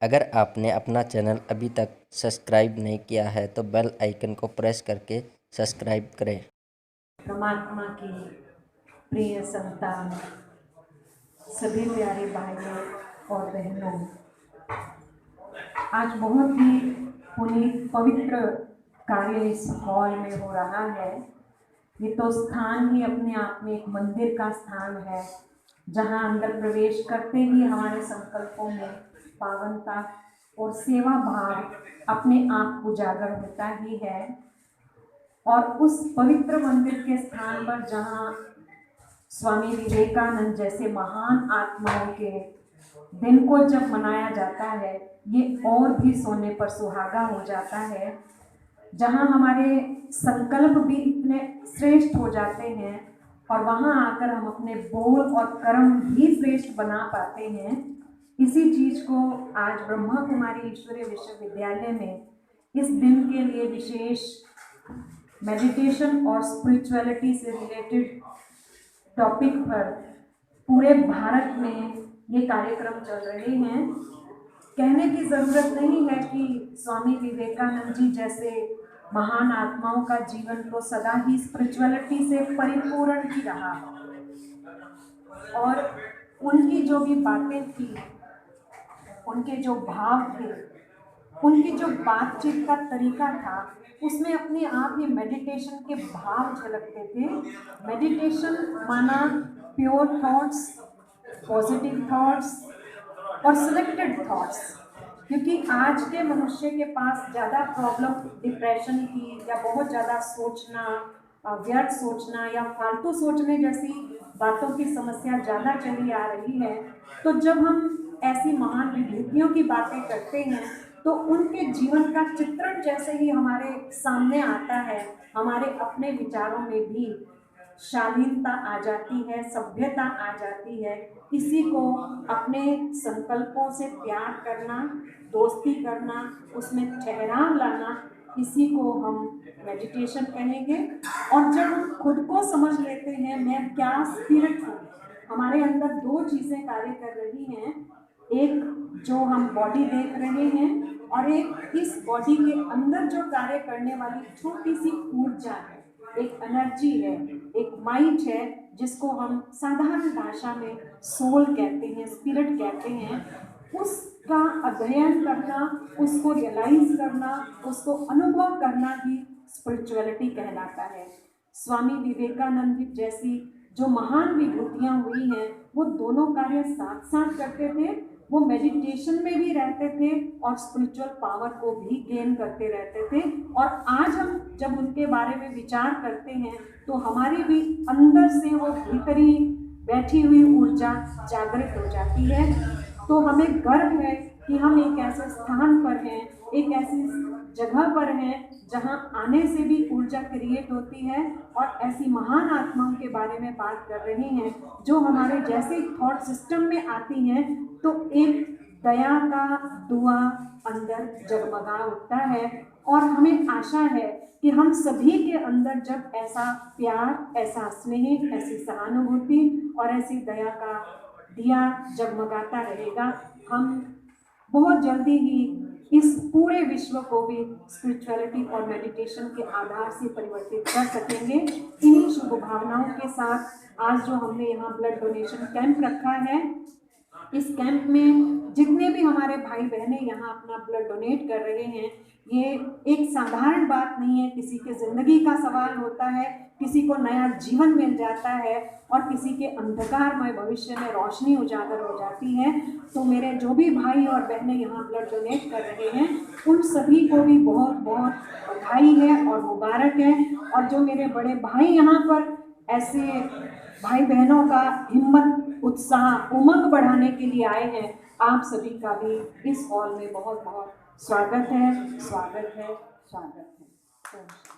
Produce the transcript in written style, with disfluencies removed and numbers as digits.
अगर आपने अपना चैनल अभी तक सब्सक्राइब नहीं किया है तो बेल आइकन को प्रेस करके सब्सक्राइब करें। परमात्मा की प्रिय संतान, सभी प्यारे भाइयों और बहनों, आज बहुत ही पुनीत पवित्र कार्य इस हॉल में हो रहा है। ये तो स्थान ही अपने आप में एक मंदिर का स्थान है, जहाँ अंदर प्रवेश करते ही हमारे संकल्पों में पावनता और सेवा भाव अपने आप उजागर होता ही है। और उस पवित्र मंदिर के स्थान पर जहाँ स्वामी विवेकानंद जैसे महान आत्माओं के दिन को जब मनाया जाता है, ये और भी सोने पर सुहागा हो जाता है। जहाँ हमारे संकल्प भी इतने श्रेष्ठ हो जाते हैं और वहाँ आकर हम अपने बोल और कर्म भी श्रेष्ठ बना पाते हैं। इसी चीज को आज ब्रह्मा कुमारी ईश्वरीय विश्वविद्यालय में इस दिन के लिए विशेष मेडिटेशन और स्पिरिचुअलिटी से रिलेटेड टॉपिक पर पूरे भारत में ये कार्यक्रम चल रहे हैं। कहने की ज़रूरत नहीं है कि स्वामी विवेकानंद जी जैसे महान आत्माओं का जीवन तो सदा ही स्पिरिचुअलिटी से परिपूर्ण ही रहा और उनकी जो भी बातें थी, उनके जो भाव थे, उनकी जो बातचीत का तरीका था, उसमें अपने आप ही मेडिटेशन के भाव झलकते थे। मेडिटेशन माना प्योर थॉट्स, पॉजिटिव थॉट्स और सिलेक्टेड थॉट्स, क्योंकि आज के मनुष्य के पास ज़्यादा प्रॉब्लम डिप्रेशन की या बहुत ज़्यादा सोचना, व्यर्थ सोचना या फालतू सोचने जैसी बातों की समस्या ज़्यादा चली आ रही है। तो जब हम ऐसी महान विभूतियों की बातें करते हैं तो उनके जीवन का चित्रण जैसे ही हमारे सामने आता है, हमारे अपने विचारों में भी शालीनता आ जाती है, सभ्यता आ जाती है। किसी को अपने संकल्पों से प्यार करना, दोस्ती करना, उसमें ठहराव लाना, इसी को हम मेडिटेशन कहेंगे। और जब हम खुद को समझ लेते हैं मैं क्या स्पिरिट हूँ, हमारे अंदर दो चीज़ें कार्य कर रही हैं। एक जो हम बॉडी देख रहे हैं और एक इस बॉडी के अंदर जो कार्य करने वाली छोटी सी ऊर्जा है, एक एनर्जी है, एक माइंड है, जिसको हम साधारण भाषा में सोल कहते हैं, स्पिरिट कहते हैं। उसका अध्ययन करना, उसको रियलाइज करना, उसको अनुभव करना ही स्पिरिचुअलिटी कहलाता है। स्वामी विवेकानंद जैसी जो महान विभूतियाँ हुई हैं, वो दोनों कार्य साथ साथ करते थे। वो मेडिटेशन में भी रहते थे और स्पिरिचुअल पावर को भी गेन करते रहते थे। और आज हम जब उनके बारे में विचार करते हैं तो हमारी भी अंदर से वो भीतरी बैठी हुई ऊर्जा जागृत हो जाती है। तो हमें गर्व है कि हम एक ऐसे स्थान पर हैं, एक ऐसी जगह पर हैं जहां आने से भी ऊर्जा क्रिएट होती है और ऐसी महान आत्माओं के बारे में बात कर रहे हैं जो हमारे जैसे थॉट सिस्टम में आती हैं। तो एक दया का दुआ अंदर जगमगा उठता है और हमें आशा है कि हम सभी के अंदर जब ऐसा प्यार, ऐसा स्नेह, ऐसी सहानुभूति और ऐसी दया का दिया जगमगाता रहेगा, हम बहुत जल्दी ही इस पूरे विश्व को भी स्पिरिचुअलिटी और मेडिटेशन के आधार से परिवर्तित कर सकेंगे। इन्हीं शुभ भावनाओं के साथ आज जो हमने यहाँ ब्लड डोनेशन कैंप रखा है, इस कैंप में जितने भी हमारे भाई बहनें यहाँ अपना ब्लड डोनेट कर रहे हैं, ये एक साधारण बात नहीं है। किसी के ज़िंदगी का सवाल होता है, किसी को नया जीवन मिल जाता है और किसी के अंधकारमय भविष्य में रोशनी उजागर हो जाती है। तो मेरे जो भी भाई और बहनें यहाँ ब्लड डोनेट कर रहे हैं, उन सभी को भी बहुत बहुत बधाई है और मुबारक है। और जो मेरे बड़े भाई यहाँ पर ऐसे भाई बहनों का हिम्मत, उत्साह, उमंग बढ़ाने के लिए आए हैं, आप सभी का भी इस हॉल में बहुत बहुत स्वागत है, स्वागत है, स्वागत है।